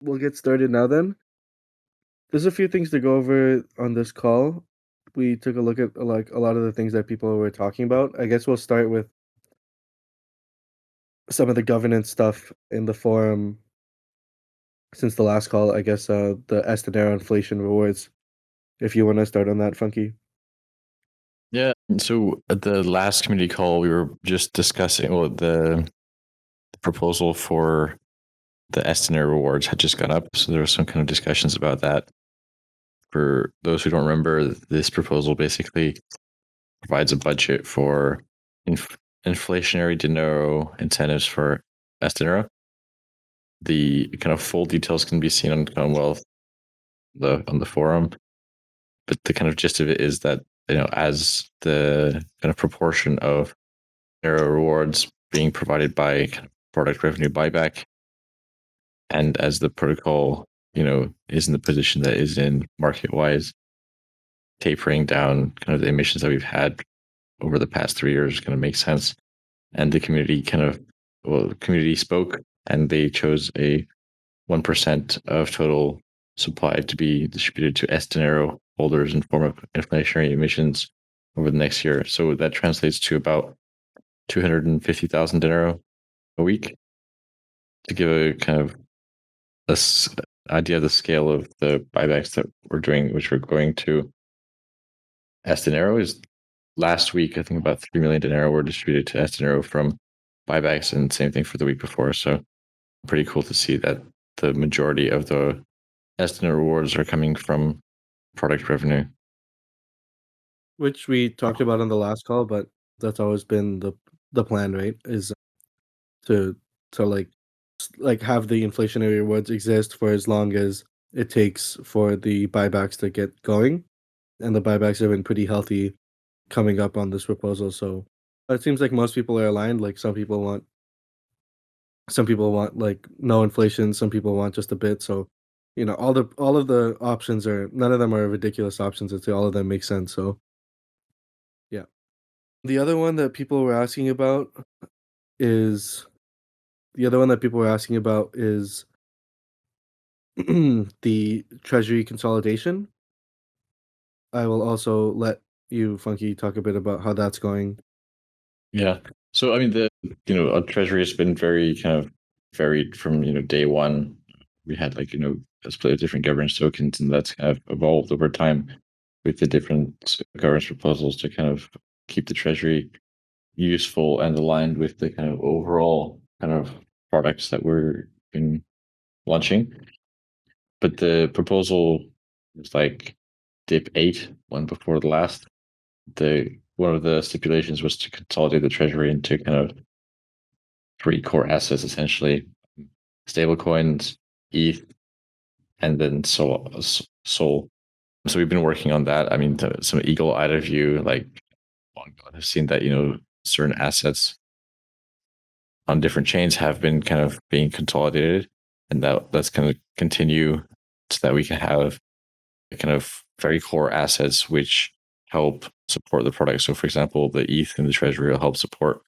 we'll get started now then. There's a few things to go over on this call. We took a look at like a lot of the things that people were talking about. I guess we'll start with some of the governance stuff in the forum since the last call. I guess the Dinero inflation rewards. If you want to start on that, Funky. Yeah. So at the last community call, we were just discussing the proposal for the Dinero rewards had just gone up. So there was some kind of discussions about that. For those who don't remember, this proposal basically provides a budget for inflationary dinero incentives for Dinero. The kind of full details can be seen on Commonwealth on the forum, but the kind of gist of it is that as the kind of proportion of dinero rewards being provided by kind of product revenue buyback, and as the protocol is in the position that is in market wise, tapering down kind of the emissions that we've had over the past 3 years kind of makes sense. And the community community spoke, and they chose a 1% of total supply to be distributed to Dinero holders in form of inflationary emissions over the next year. So that translates to about 250,000 dinero a week. To give a kind of idea of the scale of the buybacks that we're doing, which we're going to Dinero, is last week, I think about 3 million dinero were distributed to Dinero from buybacks, and same thing for the week before. So pretty cool to see that the majority of the Dinero rewards are coming from product revenue. Which we talked about on the last call, but that's always been the plan, right? Is to like have the inflationary rewards exist for as long as it takes for the buybacks to get going, and the buybacks have been pretty healthy coming up on this proposal. So it seems like most people are aligned. Like some people want like no inflation, some people want just a bit. So all of the options are none of them are ridiculous options. It's all of them make sense. So yeah. The other one that people were asking about is the other one that people were asking about is the treasury consolidation. I will also let you, Funky, talk a bit about how that's going. Yeah. So I mean, our treasury has been very kind of varied from day one. We had a split of different governance tokens, and that's kind of evolved over time with the different governance proposals to kind of keep the treasury useful and aligned with the kind of overall kind of products that we're been launching. But the proposal was like DIP 8, one before the last. One of the stipulations was to consolidate the treasury into kind of 3 core assets, essentially: stablecoins, ETH, and then Sol. So we've been working on that. I mean, some eagle-eyed of you, like, have seen that certain assets on different chains have been kind of being consolidated, and that's going to continue so that we can have kind of very core assets which help support the product. So, for example, the ETH in the treasury will help support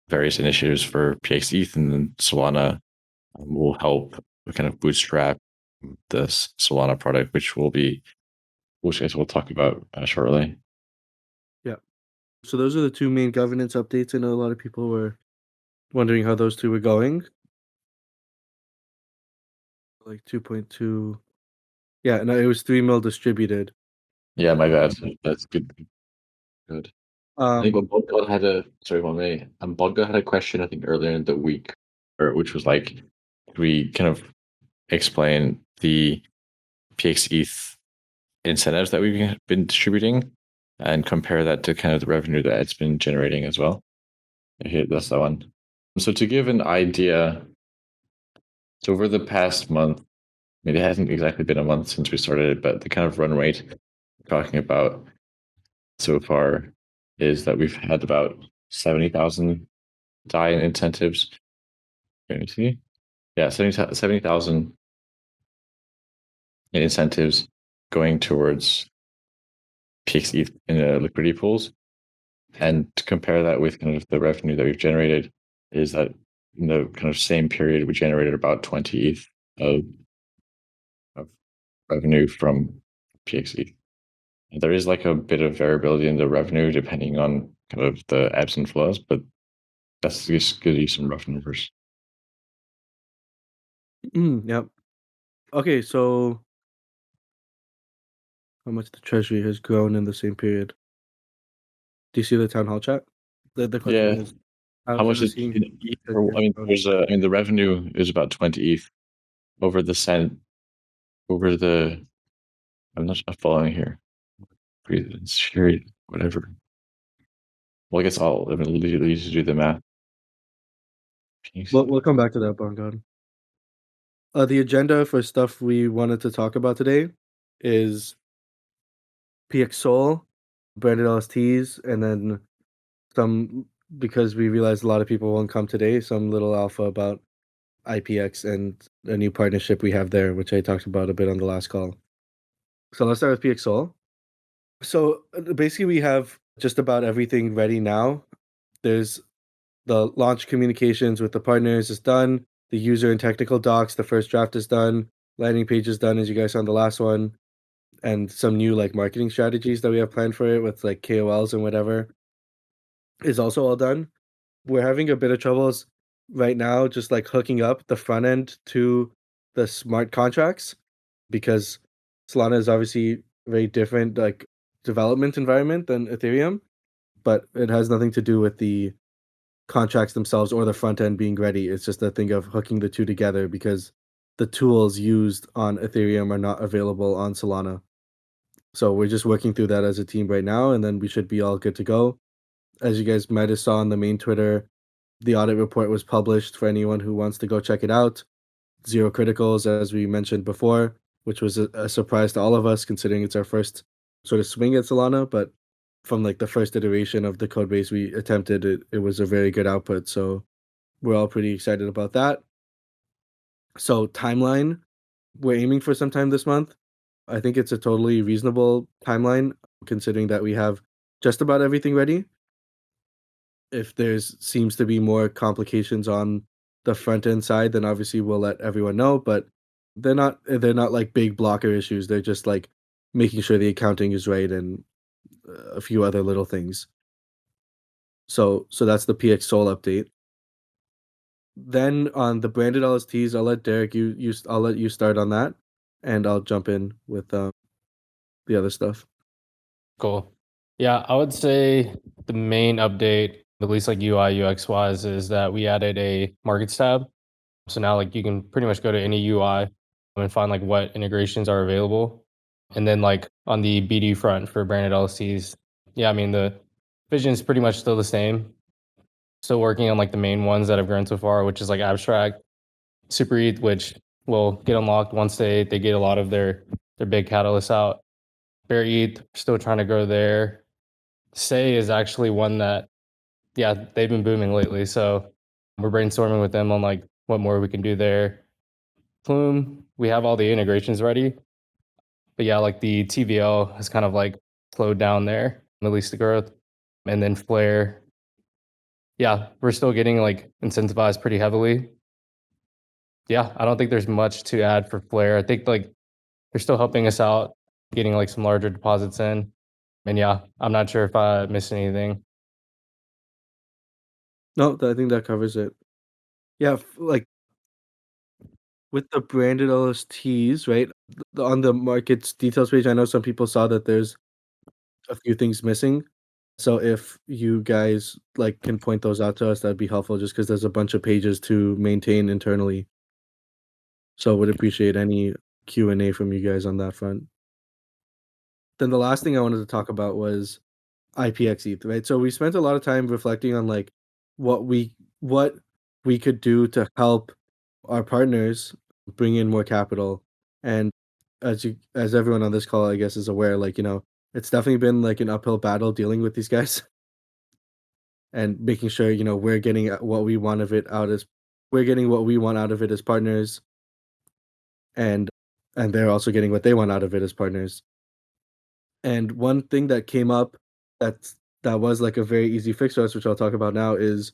various initiatives for PX ETH, and then Solana will help kind of bootstrap the Solana product, which I guess we'll talk about shortly. Yeah. So those are the two main governance updates. I know a lot of people were wondering how those two were going. Like 2.2. Yeah, no, it was 3 mil distributed. Yeah, my bad. That's good. Good. I think Bodga had Bodga had a question, I think, earlier in the week, which was like, we kind of explain the PX ETH incentives that we've been distributing and compare that to kind of the revenue that it's been generating as well. Okay, that's that one. So to give an idea, so over the past month, maybe it hasn't exactly been a month since we started it, but the kind of run rate we're talking about so far is that we've had about 70,000 DAI in incentives. Can you see? Yeah, 70,000 in incentives going towards PX ETH in the liquidity pools. And to compare that with kind of the revenue that we've generated, is that in the kind of same period, we generated about 20 ETH. of, of revenue from PXE. There is like a bit of variability in the revenue depending on kind of the ebbs and flows, but that's just give you some rough numbers. Yep. Okay, so how much the treasury has grown in the same period? Do you see the town hall chat? The question Yeah. is, how How much has is the in ETH? treasury has I mean, grown? there's a. I mean, the revenue is about 20 ETH over the cent over the. I'm not following here. Share whatever. Well, I guess I'll leave you to do the math. We'll come back to that, Bongod. The agenda for stuff we wanted to talk about today is PX Soul, branded LSTs, and then some, because we realized a lot of people won't come today, some little alpha about IPX and a new partnership we have there, which I talked about a bit on the last call. So let's start with PX Soul. So basically, we have just about everything ready now. There's the launch communications with the partners is done. The user and technical docs, the first draft is done. Landing page is done, as you guys saw on the last one, and some new like marketing strategies that we have planned for it with like KOLs and whatever is also all done. We're having a bit of troubles right now, just like hooking up the front end to the smart contracts because Solana is obviously a very different like development environment than Ethereum, but it has nothing to do with the contracts themselves or the front end being ready. It's just a thing of hooking the two together because the tools used on Ethereum are not available on Solana. So we're just working through that as a team right now, and then we should be all good to go. As you guys might have saw on the main Twitter, the audit report was published for anyone who wants to go check it out. Zero criticals, as we mentioned before, which was a surprise to all of us, considering it's our first sort of swing at Solana. But from like the first iteration of the code base we attempted, it was a very good output. So we're all pretty excited about that. So timeline, we're aiming for sometime this month. I think it's a totally reasonable timeline, considering that we have just about everything ready. If there's seems to be more complications on the front end side, then obviously we'll let everyone know, but they're not like big blocker issues. They're just like making sure the accounting is right and a few other little things. So that's the PX Soul update. Then on the branded LSTs, I'll let Derek I'll let you start on that, and I'll jump in with the other stuff. Cool. Yeah, I would say the main update, at least like UI UX wise, is that we added a markets tab. So now like you can pretty much go to any UI and find like what integrations are available. And then like on the BD front for branded LCs, yeah, I mean the vision is pretty much still the same. Still working on like the main ones that have grown so far, which is like abstract, super ETH, which will get unlocked once they get a lot of their big catalysts out. Bear ETH, still trying to grow there. Say is actually one that, yeah, they've been booming lately. So we're brainstorming with them on like what more we can do there. Plume, we have all the integrations ready. But yeah, like the TVL has kind of like slowed down there, at least the growth. And then Flare, yeah, we're still getting like incentivized pretty heavily. Yeah, I don't think there's much to add for Flare. I think like they're still helping us out, getting like some larger deposits in. And yeah, I'm not sure if I missed anything. No, I think that covers it. Yeah, like with the branded LSTs, right? On the markets details page, I know some people saw that there's a few things missing. So if you guys like can point those out to us, that'd be helpful just because there's a bunch of pages to maintain internally. So would appreciate any Q&A from you guys on that front. Then the last thing I wanted to talk about was IPX ETH, right? So we spent a lot of time reflecting on like what we could do to help our partners bring in more capital. And as everyone on this call I guess is aware, like, it's definitely been like an uphill battle dealing with these guys and making sure, we're getting what we want of it out as we're getting what we want out of it as partners, and they're also getting what they want out of it as partners. And one thing that came up that was like a very easy fix for us, which I'll talk about now, is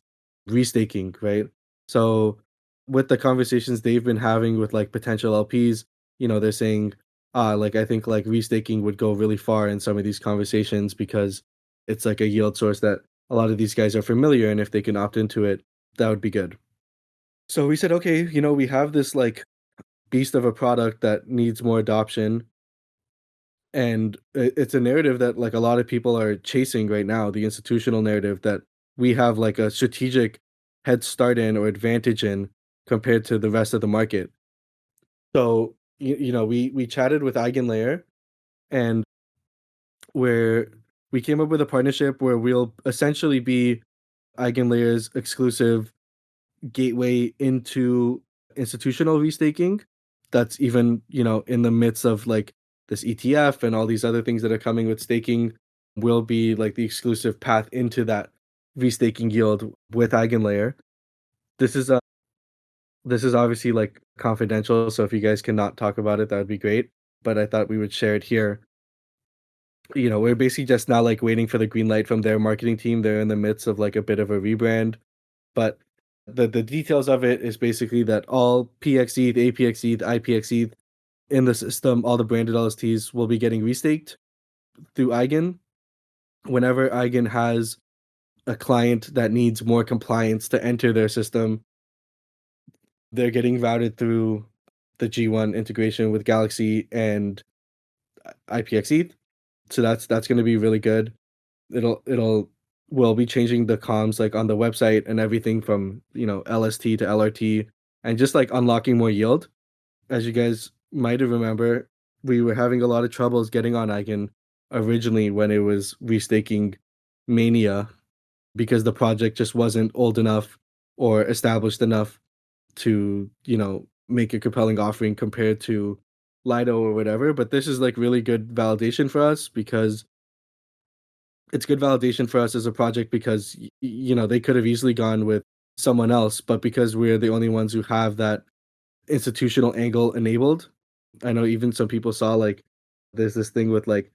restaking, right? So with the conversations they've been having with like potential LPs, they're saying, like I think like restaking would go really far in some of these conversations because it's like a yield source that a lot of these guys are familiar, and if they can opt into it, that would be good. So we said, okay, we have this like beast of a product that needs more adoption, and it's a narrative that like a lot of people are chasing right now, the institutional narrative that we have like a strategic head start in or advantage in compared to the rest of the market. So we chatted with Eigenlayer, and where we came up with a partnership where we'll essentially be Eigenlayer's exclusive gateway into institutional restaking. That's even, in the midst of like this ETF and all these other things that are coming with staking, will be like the exclusive path into that restaking yield with Eigenlayer. This is this is obviously like confidential, so if you guys cannot talk about it, that would be great. But I thought we would share it here. We're basically just now like waiting for the green light from their marketing team. They're in the midst of like a bit of a rebrand, but the details of it is basically that all PXE, the APXE, the IPXE in the system, all the branded LSTs will be getting restaked through Eigen. Whenever Eigen has a client that needs more compliance to enter their system, they're getting routed through the G1 integration with Galaxy and IPXE. So that's going to be really good. It'll We'll be changing the comms like on the website and everything from LST to LRT, and just like unlocking more yield. As you guys might have remember, we were having a lot of troubles getting on Eigen originally when it was restaking Mania, because the project just wasn't old enough or established enough to make a compelling offering compared to Lido or whatever. But this is like really good validation for us, because it's good validation for us as a project, because they could have easily gone with someone else, but because we're the only ones who have that institutional angle enabled. I know even some people saw like there's this thing with like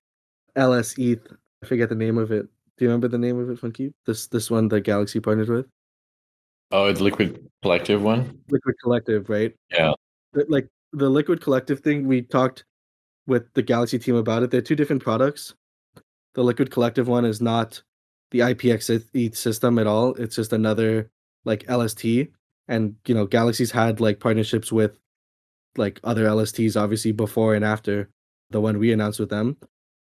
LS ETH. I forget the name of it. Do you remember the name of it, Funky? This one that Galaxy partnered with? Oh, the Liquid Collective one? Liquid Collective, right? Yeah. Like the Liquid Collective thing, we talked with the Galaxy team about it. They're two different products. The Liquid Collective one is not the IPX ETH system at all. It's just another like LST. And Galaxy's had like partnerships with like other LSTs obviously before and after the one we announced with them.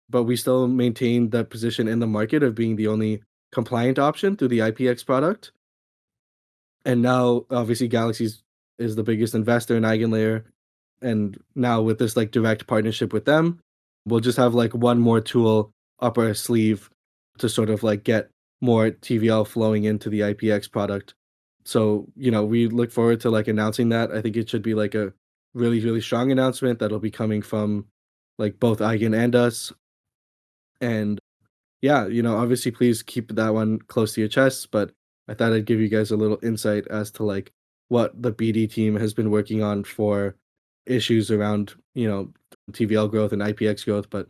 But we still maintain that position in the market of being the only compliant option through the IPX product. And now obviously Galaxy's is the biggest investor in Eigenlayer, and now with this like direct partnership with them, we'll just have like one more tool up our sleeve to sort of like get more TVL flowing into the IPX product. So we look forward to like announcing that. I think it should be like a really really strong announcement that'll be coming from like both Eigen and us. And yeah, obviously please keep that one close to your chest, but I thought I'd give you guys a little insight as to like what the BD team has been working on for issues around, TVL growth and IPX growth. But,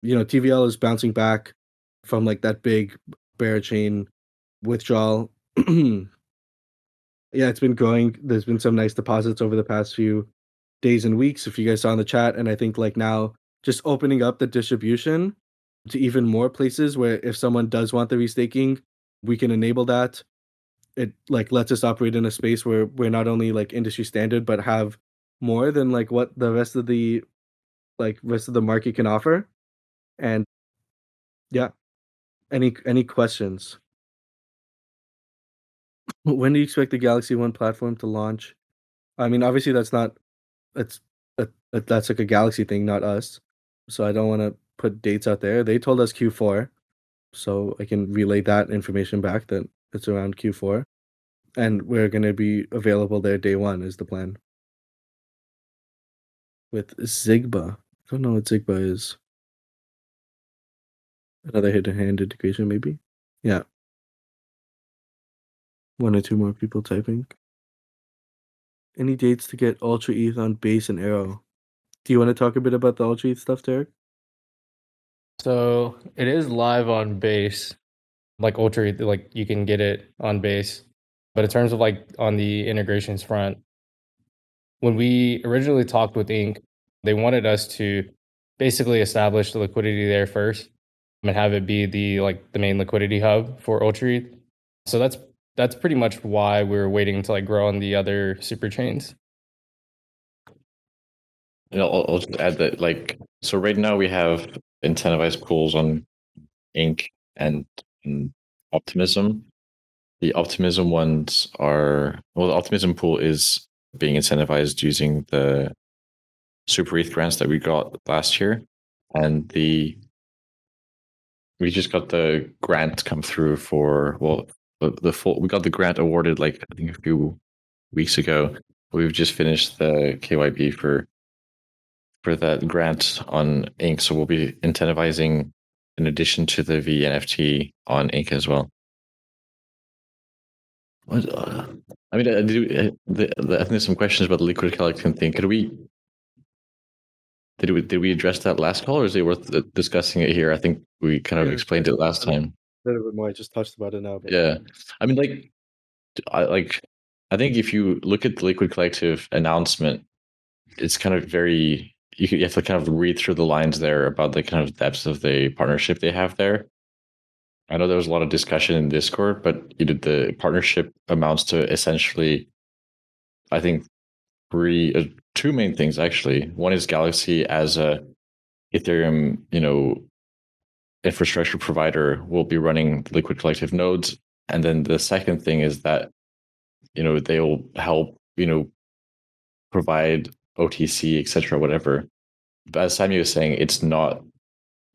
TVL is bouncing back from like that big bear chain withdrawal. Yeah, it's been growing. There's been some nice deposits over the past few days and weeks, if you guys saw in the chat. And I think like now just opening up the distribution to even more places where if someone does want the restaking, we can enable that. It like lets us operate in a space where we're not only like industry standard, but have more than like what the rest of the market can offer. And yeah, any questions? When do you expect the Galaxy One platform to launch? I mean, obviously that's not it's that's like a Galaxy thing, not us. So I don't want to put dates out there. They told us Q4, so I can relay that information back that it's around Q4, and we're going to be available there day one is the plan. With Zigba. I don't know what Zigba is. Another hand integration, maybe? Yeah. One or two more people typing. Any dates to get Ultra ETH on base and Arrow? Do you want to talk a bit about the Ultra ETH stuff, Derek? So it is live on base, like Ultra, like you can get it on base. But in terms of like on the integrations front, when we originally talked with Inc., they wanted us to basically establish the liquidity there first and have it be the main liquidity hub for Ultra. So that's pretty much why we were waiting to like grow on the other super chains. I'll just add that, like, so right now we have incentivized pools on Inc. and Optimism. The Optimism ones are, well, the Optimism pool is being incentivized using the Super ETH grants that we got last year, and we just got the grant come through for, well, the full, we got the grant awarded like I think a few weeks ago. We've just finished the KYB for that grant on Inc. So we'll be incentivizing in addition to the V NFT on Inc. as well. What, I mean, I think there's some questions about the liquid collecting thing. Did we address that last call, or is it worth discussing it here? I think we kind of Yeah, explained it last time. a little bit more. I just touched about it now, but Yeah, I mean, I think if you look at the Liquid Collective announcement, it's kind of very you have to kind of read through the lines there about the kind of depths of the partnership they have there. I know there was a lot of discussion in Discord, but the partnership amounts to essentially, I think, two main things actually. One is Galaxy as a Ethereum, infrastructure provider will be running Liquid Collective nodes, and then the second thing is that they'll help provide OTC, etc., whatever. But as Sammy was saying, it's not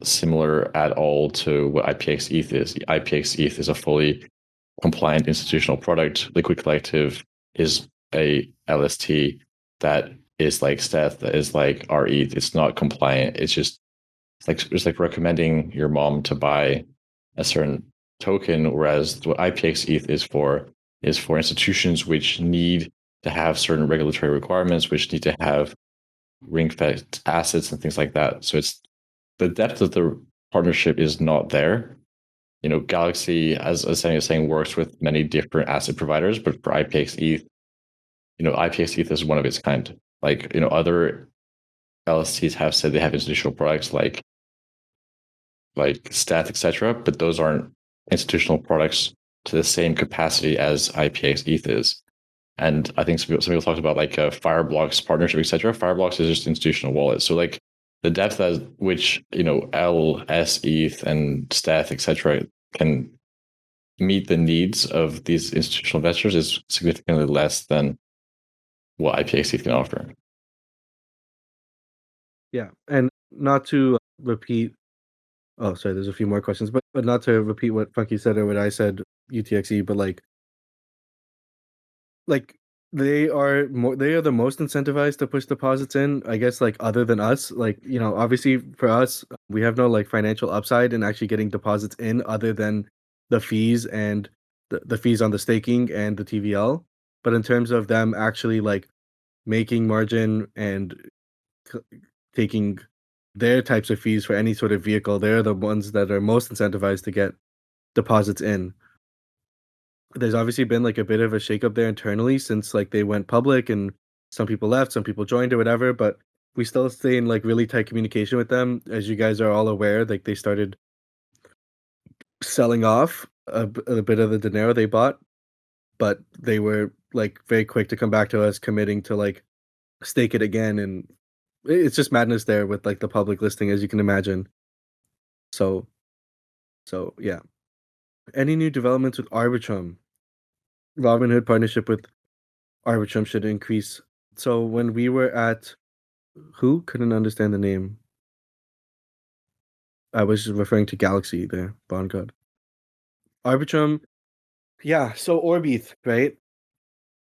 similar at all to what IPX ETH is. IPX ETH is a fully compliant institutional product. Liquid Collective is a LST that is like Steth, that is like RETH. It's not compliant. It's like recommending your mom to buy a certain token, whereas what IPX ETH is for institutions which need to have certain regulatory requirements, which need to have ring-fenced assets and things like that. So it's the depth of the partnership is not there. Galaxy, as Sammy was saying, works with many different asset providers, but for IPX ETH, IPX ETH is one of its kind. Like, other LSTs have said they have institutional products like Stat, etc., but those aren't institutional products to the same capacity as IPX ETH is. And I think some people talked about like a Fireblocks partnership, etc. Fireblocks is just institutional wallet. So like the depth at which L, S, ETH, and Stat, etc. can meet the needs of these institutional investors is significantly less than what IPX ETH can offer. yeah, and not to repeat. Oh, sorry. There's a few more questions, but not to repeat what Funky said or what I said. UTXE, but like they are more. They are the most incentivized to push deposits in. I guess like other than us. Like obviously for us, we have no like financial upside in actually getting deposits in, other than the fees and the fees on the staking and the TVL. But in terms of them actually like making margin and c- taking their types of fees for any sort of vehicle, they're the ones that are most incentivized to get deposits in. There's obviously been like a bit of a shakeup there internally since like they went public and some people left, some people joined or whatever, but we still stay in like really tight communication with them. As you guys are all aware, like they started selling off a bit of the Dinero they bought, but they were like very quick to come back to us committing to like stake it again, and it's just madness there with like the public listing, as you can imagine. So yeah. Any new developments with Arbitrum? Robinhood partnership with Arbitrum should increase. So when we were at who couldn't understand the name? I was referring to Galaxy there, Bond God. Arbitrum, yeah. So Orbith, right?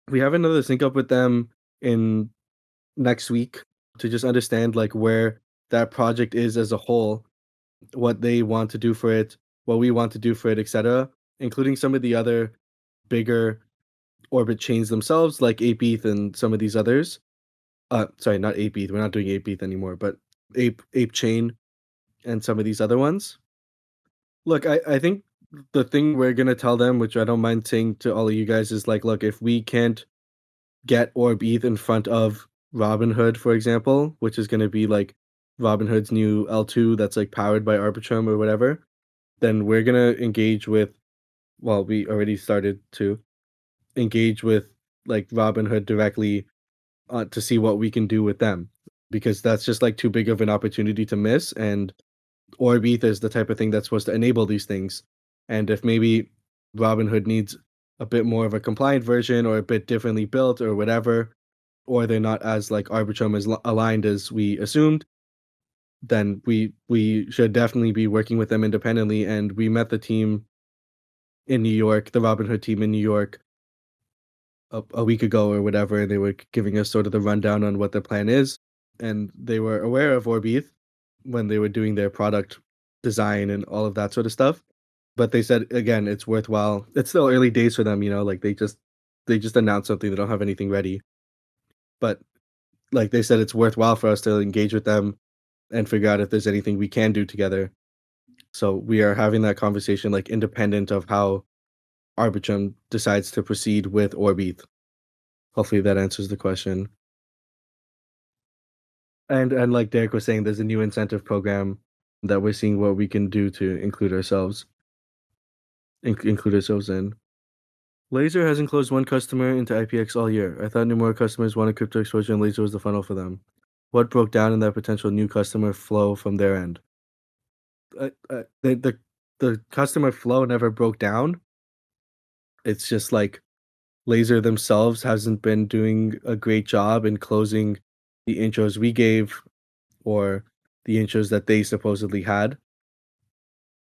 We have another sync up with them in next week to just understand like where that project is as a whole, what they want to do for it, what we want to do for it, etc., including some of the other bigger orbit chains themselves, like ApeETH and some of these others. Sorry, not ApeETH. We're not doing ApeETH anymore, but Ape Chain and some of these other ones. Look, I think the thing we're gonna tell them, which I don't mind saying to all of you guys, is like, look, if we can't get Orb ETH in front of Robinhood, for example, which is going to be like Robinhood's new L2 that's like powered by Arbitrum or whatever, then we're going to engage with, well, we already started to engage with like Robinhood directly to see what we can do with them, because that's just like too big of an opportunity to miss. And Orb ETH is the type of thing that's supposed to enable these things. And if maybe Robinhood needs a bit more of a compliant version or a bit differently built or whatever, or they're not as like Arbitrum as aligned as we assumed, then we should definitely be working with them independently. And we met the team in New York, the Robinhood team in New York, a week ago or whatever, and they were giving us sort of the rundown on what their plan is. And they were aware of Orb ETH when they were doing their product design and all of that sort of stuff. But they said again, it's worthwhile. It's still early days for them, like they just announced something, they don't have anything ready. But like they said, it's worthwhile for us to engage with them and figure out if there's anything we can do together. So we are having that conversation like independent of how Arbitrum decides to proceed with Orb ETH. Hopefully that answers the question. And like Derek was saying, there's a new incentive program that we're seeing what we can do to include ourselves in. Laser hasn't closed one customer into IPX all year. I thought more customers wanted crypto exposure and Laser was the funnel for them. What broke down in that potential new customer flow from their end? The customer flow never broke down. It's just like Laser themselves hasn't been doing a great job in closing the intros we gave or the intros that they supposedly had.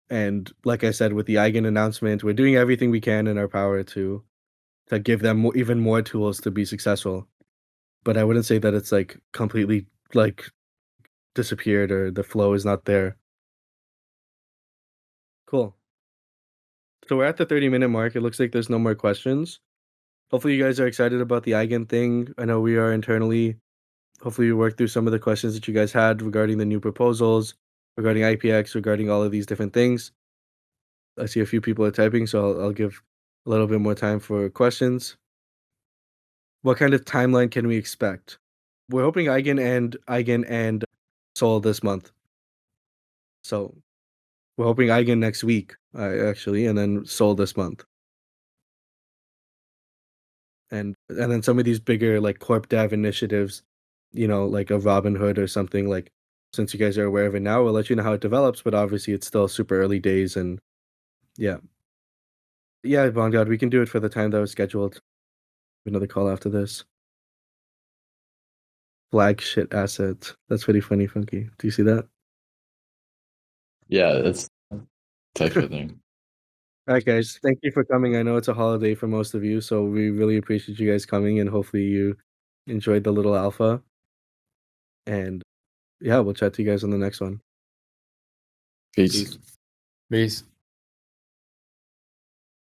And like I said, with the Eigen announcement, we're doing everything we can in our power to give them even more tools to be successful. But I wouldn't say that it's like completely like disappeared or the flow is not there. Cool. So we're at the 30-minute mark. It looks like there's no more questions. Hopefully you guys are excited about the Eigen thing. I know we are internally. Hopefully we work through some of the questions that you guys had regarding the new proposals, regarding IPX, regarding all of these different things. I see a few people are typing, so I'll give a little bit more time for questions. What kind of timeline can we expect? We're hoping Eigen and Sol this month. So we're hoping Eigen next week, actually, and then Sol this month. And then some of these bigger like corp dev initiatives, like a Robinhood or something, like since you guys are aware of it now, we'll let you know how it develops, but obviously it's still super early days. And yeah. Yeah, Bongod, we can do it for the time that was scheduled. Another call after this. Flagship assets. That's pretty funny, Funky. Do you see that? Yeah, that's type of thing. All right, guys. Thank you for coming. I know it's a holiday for most of you, so we really appreciate you guys coming, and hopefully you enjoyed the little alpha. And yeah, we'll chat to you guys on the next one. Peace. Peace. Peace.